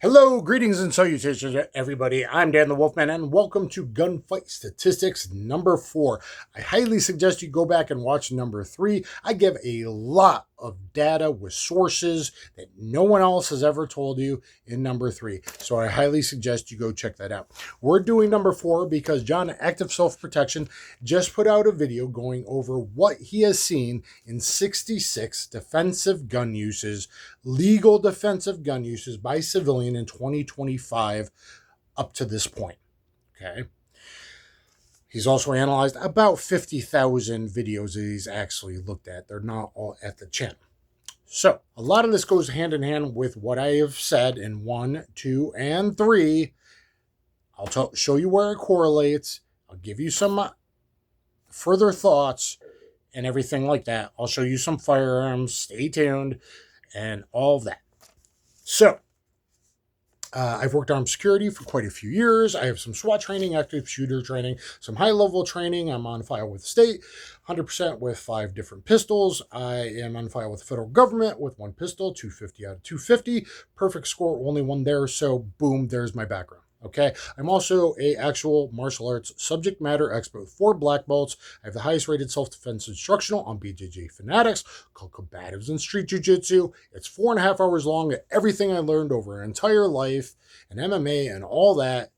Hello, greetings and salutations, everybody. I'm Dan the Wolfman, and welcome to Gunfight Statistics number 4. I highly suggest you go back and watch number 3. I give a lot of data with sources that no one else has ever told you in number 3. So I highly suggest you go check that out. We're doing number 4 because John, Active Self-Protection, just put out a video going over what he has seen in 66 defensive gun uses, legal defensive gun uses by civilian in 2025 up to this point. Okay. He's also analyzed about 50,000 videos that he's actually looked at. They're not all at the channel. So a lot of this goes hand in hand with what I have said in 1, 2, and 3. I'll show you where it correlates. I'll give you some further thoughts and everything like that. I'll show you some firearms. Stay tuned and all of that. So, I've worked armed security for quite a few years. I have some SWAT training, active shooter training, some high-level training. I'm on file with the state, 100% with 5 different pistols. I am on file with the federal government with 1 pistol, 250 out of 250. Perfect score, only 1 there, so boom, there's my background. Okay, I'm also a actual martial arts subject matter expert with 4 black belts. I have the highest rated self-defense instructional on BJJ Fanatics called Combatives and Street Jiu-Jitsu. It's 4.5 hours long. Everything I learned over an entire life and MMA and all that.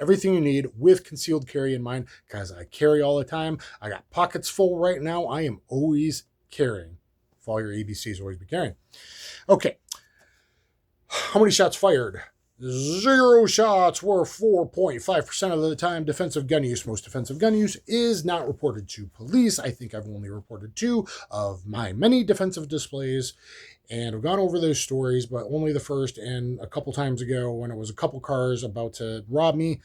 Everything you need with concealed carry in mind, because I carry all the time. I got pockets full right now. I am always carrying. For all your ABCs, always be carrying. Okay, how many shots fired? 0 shots were 4.5% of the time defensive gun use. Most defensive gun use is not reported to police. I think I've only reported 2 of my many defensive displays, and I've gone over those stories, but only the first, and a couple times ago when it was a couple cars about to rob me,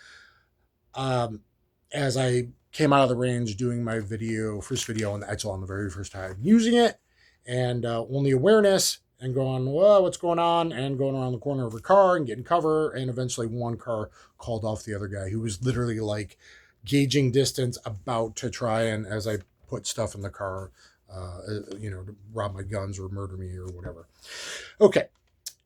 as I came out of the range doing my first video on the Echelon the very first time using it, and only awareness, and going, well, what's going on? And going around the corner of a car and getting cover. And eventually one car called off the other guy who was literally like gauging distance about to try and, as I put stuff in the car, to rob my guns or murder me or whatever. Okay.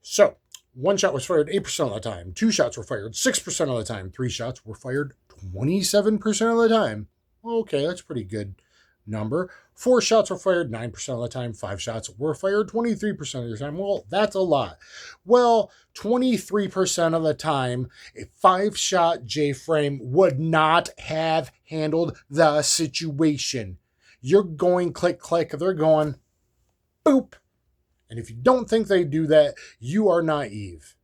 So 1 shot was fired 8% of the time. 2 shots were fired 6% of the time. 3 shots were fired 27% of the time. Okay. That's pretty good number. 4 shots were fired 9% of the time. 5 shots were fired 23% of the time. Well, that's a lot. Well, 23% of the time, a 5-shot J-frame would not have handled the situation. You're going click, click. They're going boop. And if you don't think they do that, you are naive.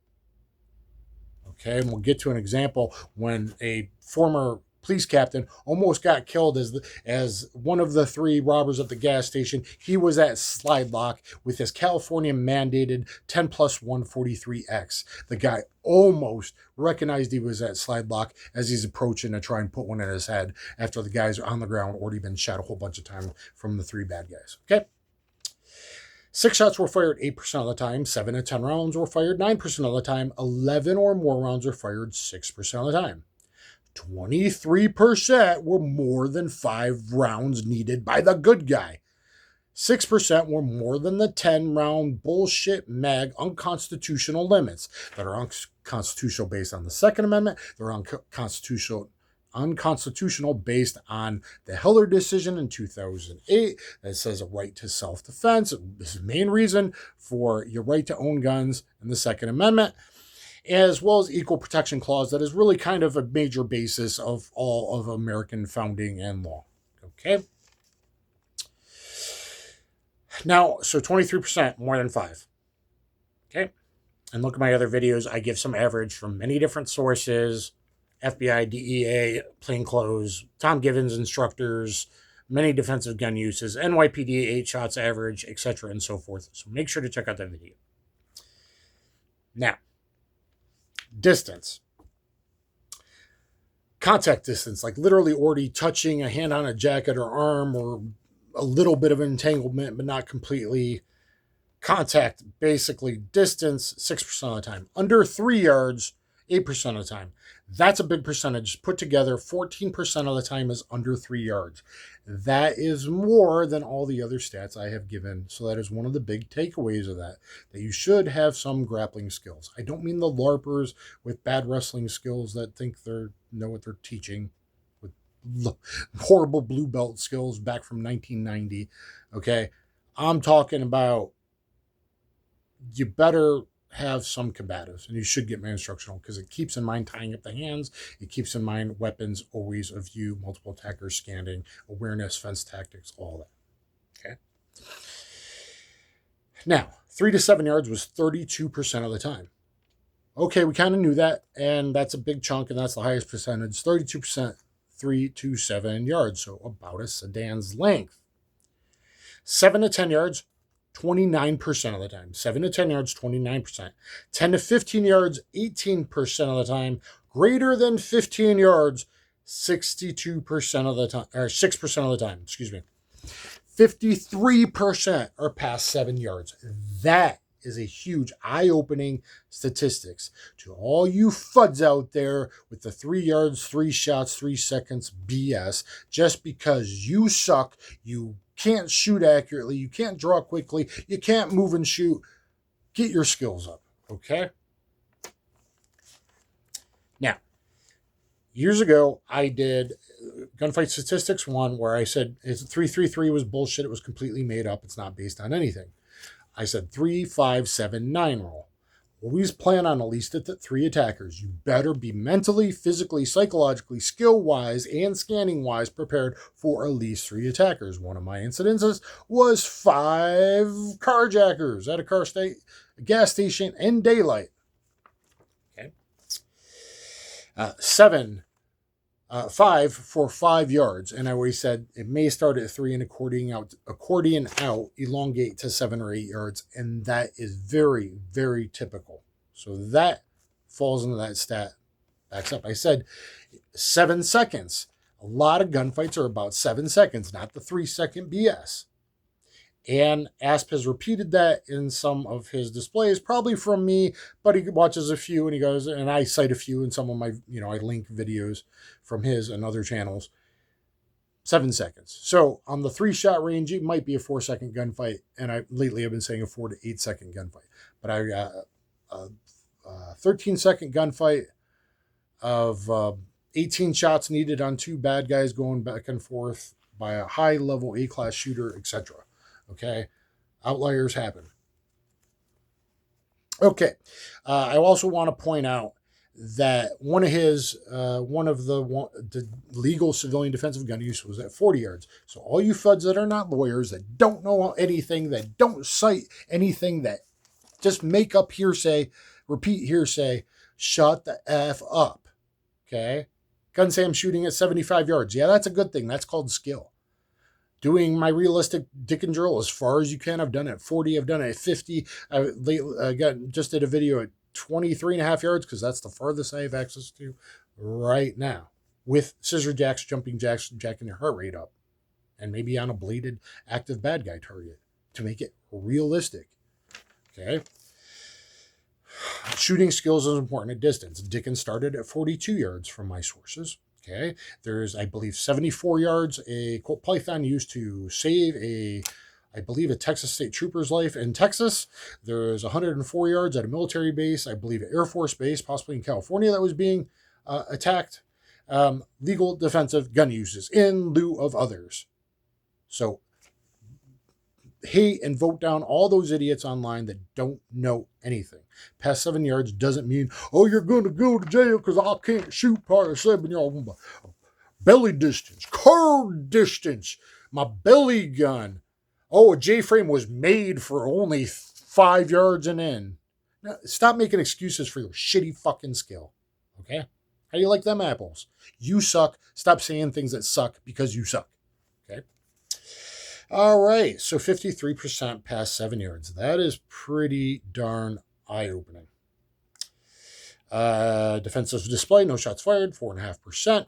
Okay, and we'll get to an example when a former police captain almost got killed as one of the 3 robbers at the gas station. He was at slide lock with his California mandated 10+143X. The guy almost recognized he was at slide lock as he's approaching to try and put one in his head after the guys on the ground already been shot a whole bunch of times from the 3 bad guys. Okay. 6 shots were fired 8% of the time. 7 to 10 rounds were fired 9% of the time. 11 or more rounds were fired 6% of the time. 23% were more than 5 rounds needed by the good guy. 6% were more than the 10-round bullshit mag unconstitutional limits that are unconstitutional based on the Second Amendment. They're unconstitutional based on the Heller decision in 2008 that says a right to self-defense. This is the main reason for your right to own guns in the Second Amendment, as well as equal protection clause that is really kind of a major basis of all of American founding and law. Okay. Now, so 23% more than 5. Okay. And look at my other videos. I give some average from many different sources: FBI, DEA, plainclothes, Tom Givens instructors, many defensive gun uses, NYPD, 8 shots average, etc. and so forth. So make sure to check out that video. Now, distance. Contact distance, like literally already touching a hand on a jacket or arm, or a little bit of entanglement, but not completely. Contact, basically distance, 6% of the time. Under 3 yards 8% of the time. That's a big percentage. Put together, 14% of the time is under 3 yards. That is more than all the other stats I have given. So that is one of the big takeaways of that you should have some grappling skills. I don't mean the LARPers with bad wrestling skills that think they know what they're teaching, with horrible blue belt skills back from 1990. Okay. I'm talking about you better have some combatives, and you should get my instructional because it keeps in mind tying up the hands. It keeps in mind weapons, always a view, multiple attackers, scanning, awareness, fence tactics, all that. Okay. Now, 3 to 7 yards was 32% of the time. Okay, we kind of knew that, and that's a big chunk, and that's the highest percentage. 32%, 3 to 7 yards, so about a sedan's length. 7 to 10 yards, 29% of the time. 7 to 10 yards, 29%. 10 to 15 yards, 18% of the time. Greater than 15 yards, 62% of the time, or 6% of the time, excuse me. 53% are past 7 yards. That is a huge eye-opening statistics to all you fuds out there with the 3 yards, 3 shots, 3 seconds BS. Just because you suck, you can't shoot accurately, you can't draw quickly, you can't move and shoot. Get your skills up, okay? Now, years ago, I did Gunfight Statistics 1 where I said 333 was bullshit. It was completely made up. It's not based on anything. I said 3, 5, 7, 9 roll. Always plan on at least at the 3 attackers. You better be mentally, physically, psychologically, skill-wise, and scanning-wise prepared for at least 3 attackers. One of my incidences was 5 carjackers at a gas station in daylight. Okay. 5 for 5 yards. And I always said it may start at 3 and accordion out, elongate to 7 or 8 yards. And that is very, very typical. So that falls into that stat. Backs up. I said 7 seconds. A lot of gunfights are about 7 seconds, not the 3-second BS. And ASP has repeated that in some of his displays, probably from me, but he watches a few and he goes, and I cite a few in some of my, I link videos from his and other channels. 7 seconds. So on the 3-shot range, it might be a 4-second gunfight. And lately I've been saying a 4 to 8-second gunfight. But I got a 13-second gunfight of 18 shots needed on 2 bad guys going back and forth by a high-level A-class shooter, etc. Okay, outliers happen. Okay, I also want to point out that one of the legal civilian defensive gun use was at 40 yards. So all you fuds that are not lawyers, that don't know anything, that don't cite anything, that just make up hearsay, repeat hearsay, shut the F up. Okay, Gun say I'm shooting at 75 yards. Yeah, that's a good thing. That's called skill. Doing my realistic dick and drill as far as you can. I've done it at 40. I've done it at 50. I just did a video at 23.5 yards because that's the farthest I have access to right now. With scissor jacks, jumping jacks, jacking your heart rate up. And maybe on a bladed active bad guy target to make it realistic. Okay. Shooting skills is important at distance. Dickens started at 42 yards from my sources. Okay, there's, I believe, 74 yards a Colt Python used to save a Texas State Trooper's life in Texas. There's 104 yards at a military base, I believe an Air Force base, possibly in California, that was being attacked. Legal defensive gun uses in lieu of others. So hate and vote down all those idiots online that don't know anything. Past 7 yards doesn't mean, oh, you're going to go to jail because I can't shoot past 7 yards. Belly distance, car distance, my belly gun. Oh, a J-frame was made for only 5 yards and in. Now, stop making excuses for your shitty fucking skill. Okay? How do you like them apples? You suck. Stop saying things that suck because you suck. Okay? All right, so 53% past 7 yards. That is pretty darn eye-opening. Defensive display, no shots fired, 4.5%.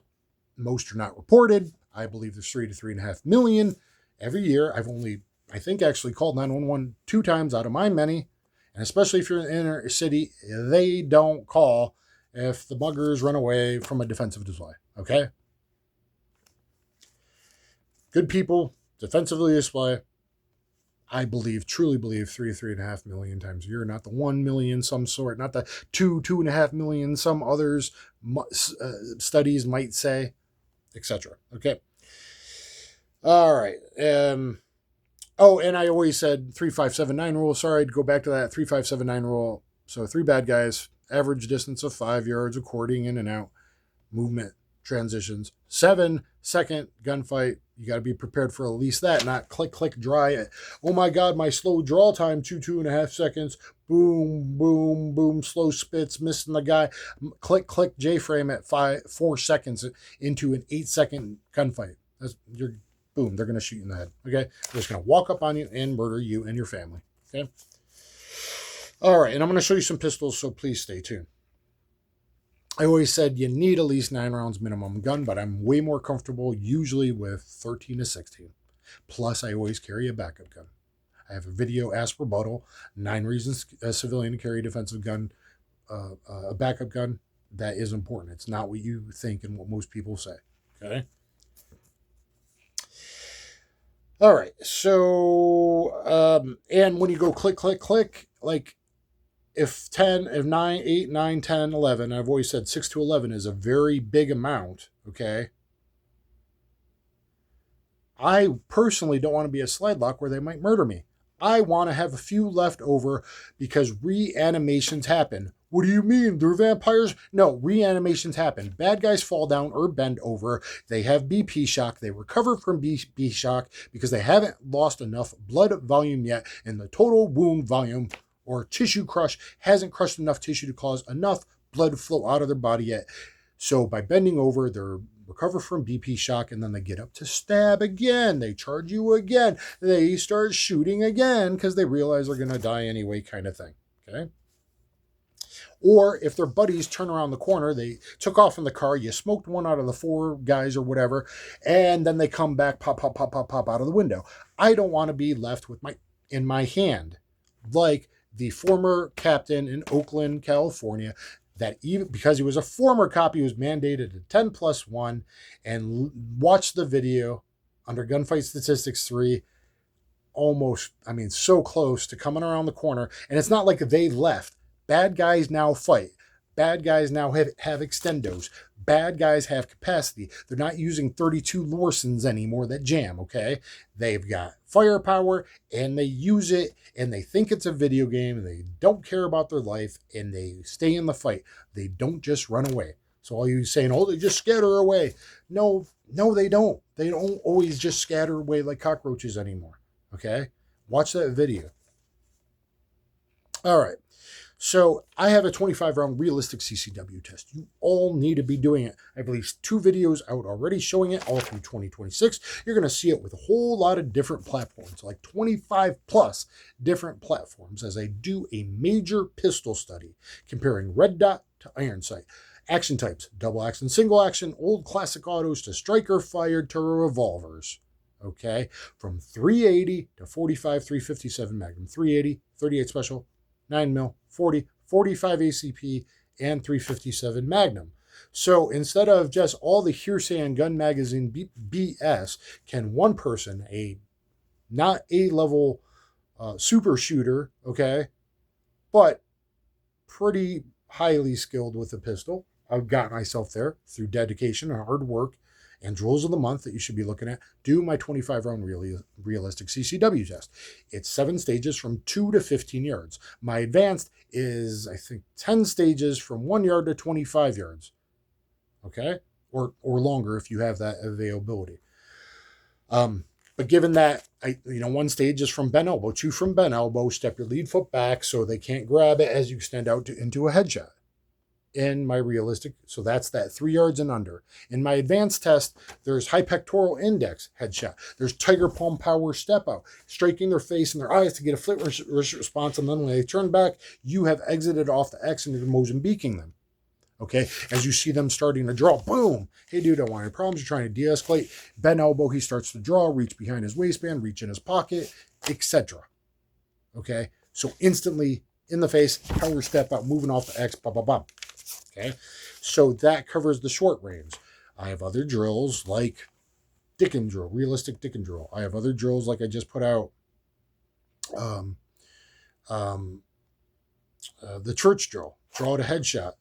Most are not reported. I believe there's 3 to 3.5 million every year. I've only, I think, actually called 911 2 times out of my many. And especially if you're in the inner city, they don't call. if the muggers run away from a defensive display. Okay? Good people, defensively display. I believe, truly believe, 3.5 million times a year, not the 1 million some sort, not the 2.5 million some others studies might say, etc. Okay. All right. Oh, and I always said 3579 rule. Sorry, I'd go back to that 3579 rule. So 3 bad guys, average distance of 5 yards, according in and out, movement, transitions. 7-second gunfight. You got to be prepared for at least that, not click, click, dry. Oh my God, my slow draw time, 2.5 seconds. Boom, boom, boom, slow spits, missing the guy. Click, click, J-frame at 4 seconds into an 8-second gunfight. Boom, they're going to shoot you in the head. Okay? They're just going to walk up on you and murder you and your family. Okay? All right, and I'm going to show you some pistols, so please stay tuned. I always said you need at least 9 rounds minimum gun, but I'm way more comfortable usually with 13 to 16. Plus, I always carry a backup gun. I have a video ASP Rebuttal, 9 reasons a civilian to carry a defensive gun, a backup gun. That is important. It's not what you think and what most people say. Okay? All right, so, and when you go click, click, click, like, if 9, 8, 9, 10, 11, I've always said 6 to 11 is a very big amount, okay? I personally don't want to be a slide lock where they might murder me. I want to have a few left over because reanimations happen. What do you mean? They're vampires? No, reanimations happen. Bad guys fall down or bend over. They have BP shock. They recover from BP shock because they haven't lost enough blood volume yet, and the total wound volume or tissue crush hasn't crushed enough tissue to cause enough blood flow out of their body yet. So by bending over, they're recover from BP shock, and then they get up to stab again. They charge you again. They start shooting again because they realize they're going to die anyway, kind of thing. Okay? Or if their buddies turn around the corner, they took off in the car, you smoked one out of the 4 guys or whatever, and then they come back, pop, pop, pop, pop, pop out of the window. I don't want to be left with in my hand, like the former captain in Oakland, California, that even because he was a former cop, he was mandated a 10+1, and watched the video under Gunfight Statistics 3, almost, so close to coming around the corner. And it's not like they left. Bad guys now fight. Bad guys now have extendos. Bad guys have capacity. They're not using 32 Lorsons anymore that jam, okay? They've got firepower, and they use it, and they think it's a video game, and they don't care about their life, and they stay in the fight. They don't just run away. So all you saying, oh, they just scatter away. No, they don't. They don't always just scatter away like cockroaches anymore, okay? Watch that video. All right. So I have a 25-round realistic CCW test. You all need to be doing it. I have at least 2 videos out already showing it all through 2026. You're going to see it with a whole lot of different platforms, like 25 plus different platforms, as I do a major pistol study comparing red dot to iron sight. Action types, double action, single action, old classic autos to striker fired to revolvers. Okay, from 380 to 45, 357 Magnum, 380, 38 Special, 9mm, 40, 45 ACP, and 357 Magnum. So instead of just all the hearsay and gun magazine BS, can one person, not A-level super shooter, okay, but pretty highly skilled with a pistol, I've got myself there through dedication and hard work and drills of the month that you should be looking at, do my 25-round realistic CCW test. It's 7 stages from 2 to 15 yards. My advanced is, I think, 10 stages from 1 yard to 25 yards. Okay? Or longer if you have that availability. But given that, 1 stage is from bent elbow, 2 from bent elbow, step your lead foot back so they can't grab it as you extend out into a headshot. In my realistic, so that's that 3 yards and under. In my advanced test, there's high pectoral index headshot. There's tiger palm power step out, striking their face and their eyes to get a flit response, and then when they turn back, you have exited off the X and you're Mozambiquing them. Okay, as you see them starting to draw, boom. Hey, dude, I want any problems. You're trying to de-escalate. Bend elbow, he starts to draw, reach behind his waistband, reach in his pocket, etc. Okay, so instantly in the face, power step out, moving off the X, blah, blah, blah. Okay, so that covers the short range. I have other drills like Dick and Drill, realistic Dick and Drill. I have other drills like I just put out, um, um, the church drill. Draw out a headshot,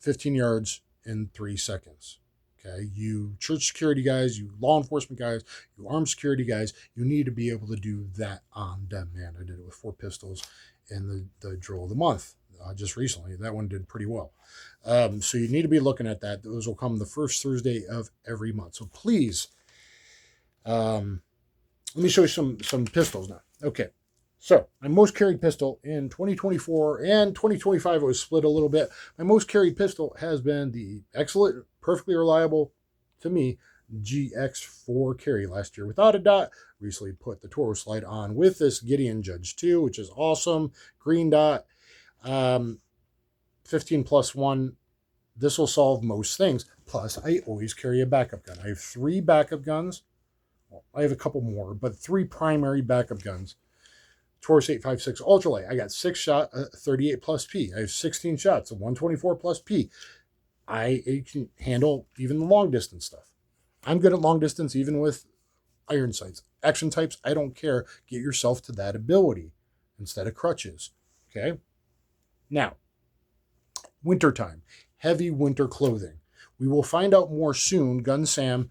15 yards in 3 seconds. Okay, you church security guys, you law enforcement guys, you armed security guys, you need to be able to do that on demand. I did it with 4 pistols in the drill of the month just recently. That one did pretty well. So you need to be looking at that. Those will come the first Thursday of every month. So please, let me show you some pistols now. Okay, so my most carried pistol in 2024 and 2025, it was split a little bit. My most carried pistol has been the excellent, perfectly reliable, to me, GX4 carry last year without a dot. Recently put the Toro slide on with this Gideon Judge 2, which is awesome. Green dot, 15 plus 1. This will solve most things. Plus, I always carry a backup gun. I have 3 backup guns. Well, I have a couple more, but 3 primary backup guns. Taurus 856 Ultralight. I got 6 shot, 38 plus P. I have 16 shots, a 124 plus P. I can handle even the long distance stuff. I'm good at long distance, even with iron sights. Action types, I don't care. Get yourself to that ability instead of crutches. Okay? Now, wintertime. Heavy winter clothing. We will find out more soon. Gun Sam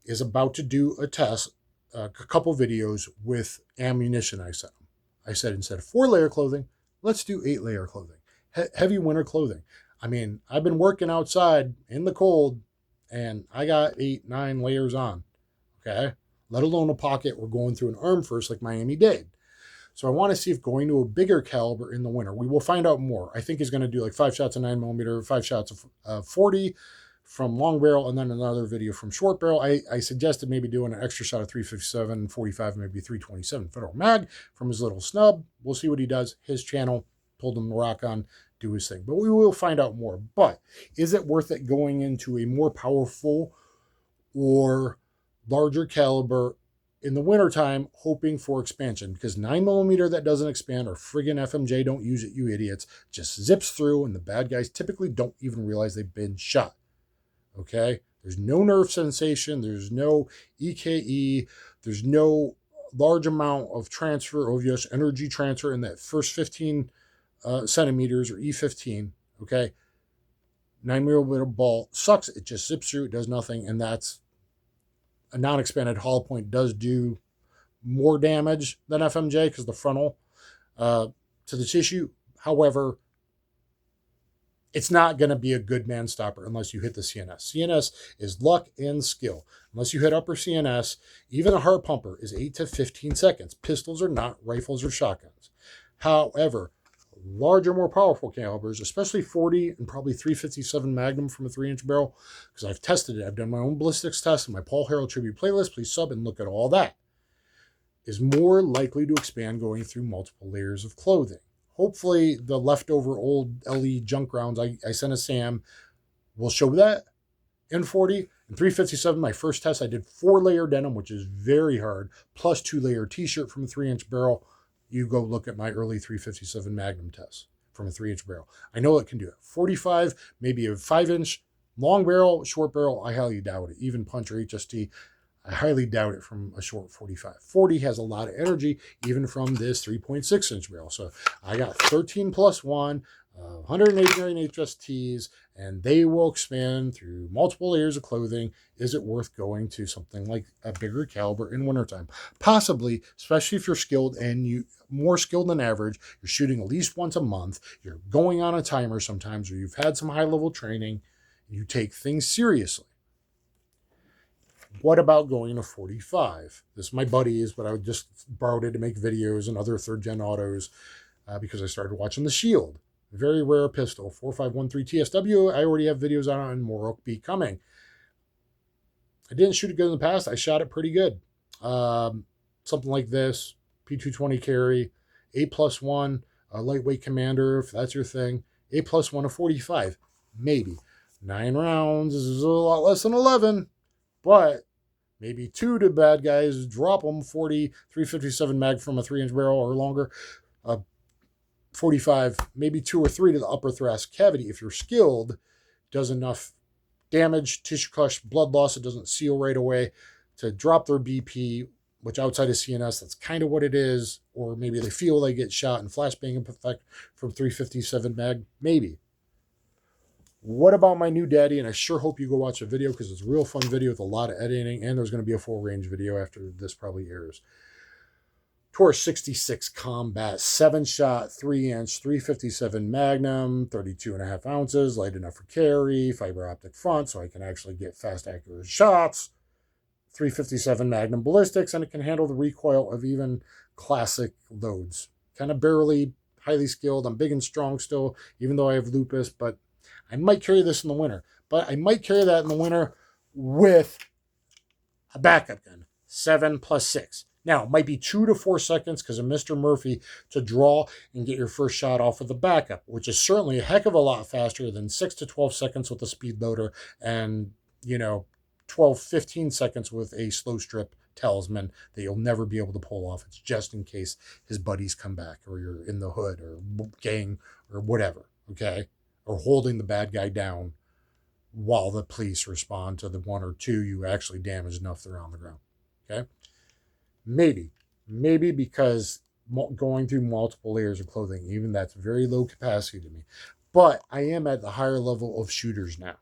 is about to do a test, a couple videos with ammunition I sent him. I said instead of 4-layer clothing, let's do 8-layer clothing. Heavy winter clothing. I mean, I've been working outside in the cold, and I got 8, 9 layers on, okay? Let alone a pocket. We're going through an arm first like Miami did. So I want to see if going to a bigger caliber in the winter, we will find out more. I think he's going to do like 5 shots of 9mm, 5 shots of 40 from long barrel, and then another video from short barrel. I suggested maybe doing an extra shot of 357, 45, maybe 327 Federal Mag from his little snub. We'll see what he does. His channel, told him to rock on, do his thing. But we will find out more. But is it worth it going into a more powerful or larger caliber in the wintertime, hoping for expansion? Because 9mm that doesn't expand, or friggin' FMJ, don't use it, you idiots, just zips through, and the bad guys typically don't even realize they've been shot. Okay? There's no nerve sensation. There's no EKE. There's no large amount of transfer, OVS energy transfer in that first 15 centimeters, or E15. Okay? 9mm ball sucks. It just zips through. It does nothing. And that's a non-expanded hollow point does do more damage than FMJ because the frontal to the tissue. However, it's not going to be a good man stopper unless you hit the CNS. CNS is luck and skill. Unless you hit upper CNS, even a heart pumper is 8 to 15 seconds. Pistols are not rifles or shotguns. However, larger, more powerful calibers, especially 40 and probably 357 Magnum from a 3-inch barrel, because I've tested it. I've done my own ballistics test in my Paul Harrell tribute playlist. Please sub and look at all that. Is more likely to expand going through multiple layers of clothing. Hopefully, the leftover old LE junk rounds I sent a Sam will show that in 40. In 357, my first test, I did 4-layer denim, which is very hard, plus 2-layer t-shirt from a 3-inch barrel. You go look at my early 357 Magnum test from a 3-inch barrel. I know it can do it. 45, maybe a 5-inch long barrel, short barrel, I highly doubt it. Even punch or HST, I highly doubt it from a short 45. 40 has a lot of energy, even from this 3.6-inch barrel. So I got 13 plus 1, 189 HSTs, and they will expand through multiple layers of clothing. Is it worth going to something like a bigger caliber in wintertime? Possibly, especially if you're skilled and you more skilled than average. You're shooting at least once a month. You're going on a timer sometimes, or you've had some high-level training. You take things seriously. What about going to 45? This is my buddies, but I just borrowed it to make videos and other third-gen autos because I started watching The Shield. Very rare pistol, 4513 TSW. I already have videos on it, and more will be coming. I didn't shoot it good in the past. I shot it pretty good. Something like this, P220 carry, 8+1, a lightweight commander, if that's your thing. 8+1 of 45, maybe. 9 rounds is a lot less than 11, but maybe 2 to bad guys, drop them, 40, 357 mag from a 3-inch barrel or longer. 45, maybe 2 or 3 to the upper thoracic cavity. If you're skilled, does enough damage, tissue crush, blood loss, it doesn't seal right away to drop their BP, which outside of CNS, that's kind of what it is. Or maybe they feel they get shot and flashbang effect from 357 mag, maybe. What about my new daddy? And I sure hope you go watch the video because it's a real fun video with a lot of editing, and there's going to be a full range video after this probably airs. Taurus 66 Combat, 7-shot, 3-inch, 357 Magnum, 32.5 ounces, light enough for carry, fiber optic front, so I can actually get fast, accurate shots. 357 Magnum ballistics, and it can handle the recoil of even classic loads. Kind of barely highly skilled. I'm big and strong still, even though I have lupus, but I might carry this in the winter. But I might carry that in the winter with a backup gun, 7+6. Now, it might be 2 to 4 seconds because of Mr. Murphy to draw and get your first shot off with the backup, which is certainly a heck of a lot faster than 6 to 12 seconds with a speed loader and, 12, 15 seconds with a slow strip talisman that you'll never be able to pull off. It's just in case his buddies come back or you're in the hood or gang or whatever, okay? Or holding the bad guy down while the police respond to the 1 or 2 you actually damaged enough they're on the ground, okay? Maybe because going through multiple layers of clothing, even that's very low capacity to me. But I am at the higher level of shooters now.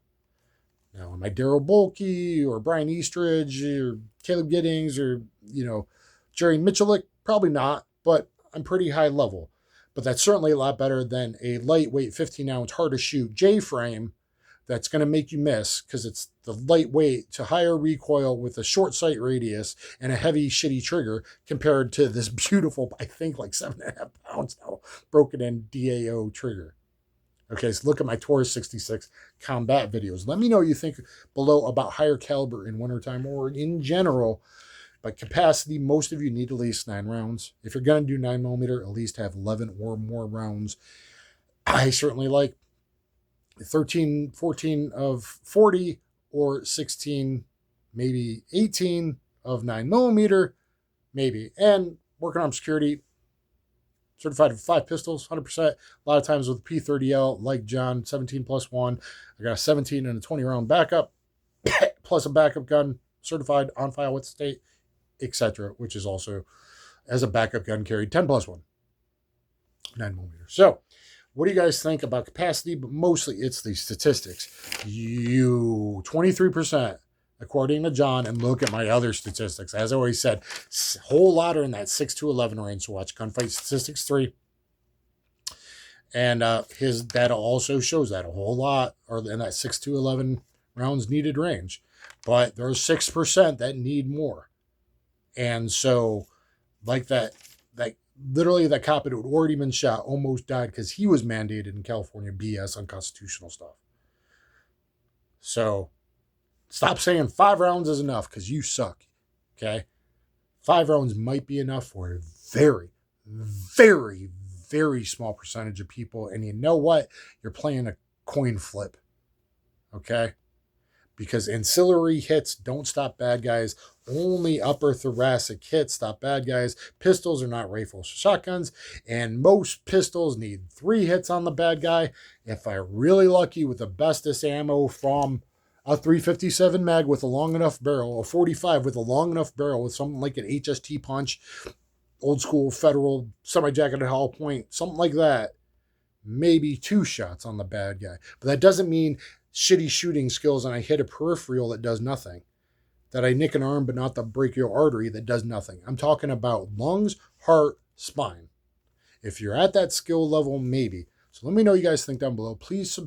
Now, am I Daryl Bolke or Brian Eastridge or Caleb Giddings or, Jerry Michalik? Probably not, but I'm pretty high level. But that's certainly a lot better than a lightweight 15-ounce hard-to-shoot J-frame that's going to make you miss because it's the lightweight to higher recoil with a short sight radius and a heavy, shitty trigger compared to this beautiful, I think like 7.5 pounds now, broken in DAO trigger. Okay, so look at my Taurus 66 combat videos. Let me know what you think below about higher caliber in wintertime or in general. But capacity, most of you need at least 9 rounds. If you're going to do 9mm, at least have 11 or more rounds. I certainly like 13, 14 of 40 or 16, maybe 18 of 9mm, maybe. And working on security, certified with 5 pistols, 100%. A lot of times with P30L, like John, 17+1. I got a 17 and a 20-round backup, plus a backup gun, certified on file with the state, etc., which is also, as a backup gun, carried 10+1, 9mm. So, what do you guys think about capacity? But mostly it's the statistics. 23%, according to John, and look at my other statistics. As I always said, a whole lot are in that 6 to 11 range. So watch Gunfight Statistics 3. And his data also shows that a whole lot are in that 6 to 11 rounds needed range. But there's 6% that need more. And so, like that literally that cop who had already been shot almost died because he was mandated in California BS unconstitutional stuff. So stop saying 5 rounds is enough because you suck. Okay? 5 rounds might be enough for a very, very, very small percentage of people. And you know what? You're playing a coin flip. Okay? Because ancillary hits don't stop bad guys. Only upper thoracic hits stop bad guys. Pistols are not rifles, shotguns. And most pistols need 3 hits on the bad guy. If I'm really lucky with the bestest ammo from a 357 mag with a long enough barrel, a 45 with a long enough barrel with something like an HST punch, old school federal semi-jacketed hollow point, something like that, maybe 2 shots on the bad guy. But that doesn't mean shitty shooting skills and I hit a peripheral that does nothing. That I nick an arm but not the brachial artery that does nothing. I'm talking about lungs, heart, spine. If you're at that skill level, maybe. So let me know what you guys think down below. Please subscribe.